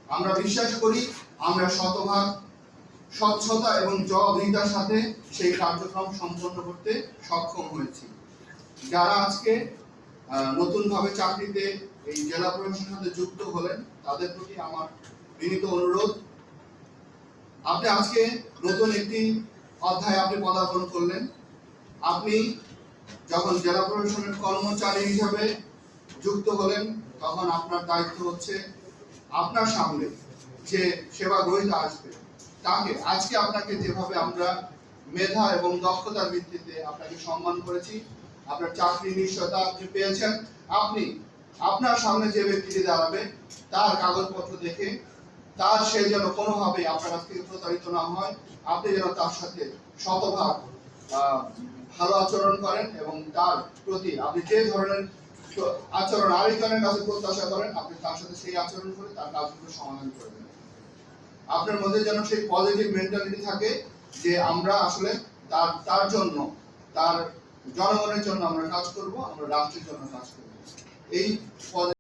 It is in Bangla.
আমরা বিশ্বাস করি আমরা শতভাগ স্বচ্ছতা এবং জবাবদিহিতার সাথে সেই কার্যক্রম সম্পন্ন করতে সক্ষম হয়েছি। যারা আজকে নতুনভাবে চাকরিতে এই জেলা প্রশাসনের সাথে যুক্ত হলেন, তাদের প্রতি আমার বিনীত অনুরোধ, আপনি আজকে নতুন একটি অধ্যায় আপনি পদার্পণ করলেন। আপনি যখন জেলা প্রশাসনের কর্মচারী হিসাবে যুক্ত হলেন, তখন আপনার দায়িত্ব হচ্ছে আপনার সামনে যে সেবা গ্রহীতা আসবে তাকে, আজকে আপনাকে যেভাবে আমরা মেধা এবং দক্ষতার ভিত্তিতে আপনাকে সম্মান করেছি, আপনার চাকরি নিশ্চয়তা আপনি পেয়েছেন, আপনি আপনার সামনে যে ব্যক্তিটি দাঁড়াবে তার কাগজপত্র দেখে তার সে যেন কোনোভাবে আপনার কাছ থেকে প্রতারিত না হয়, আপনি যেন তার সাথে শতভাগ ভালো আচরণ করেন এবং তার প্রতি আপনি যে ধরনের আচরণ আরেকজনের কাছে প্রত্যাশা করেন, আপনি তার সাথে সেই আচরণ করে তার কাজগুলো সমাধান করবেন। আপনার মধ্যে যেন সেই পজিটিভ মেন্টালিটি থাকে যে আমরা আসলে তার জন্য, তার জনগণের জন্য আমরা কাজ করব, আমরা রাষ্ট্রের জন্য কাজ করব। এই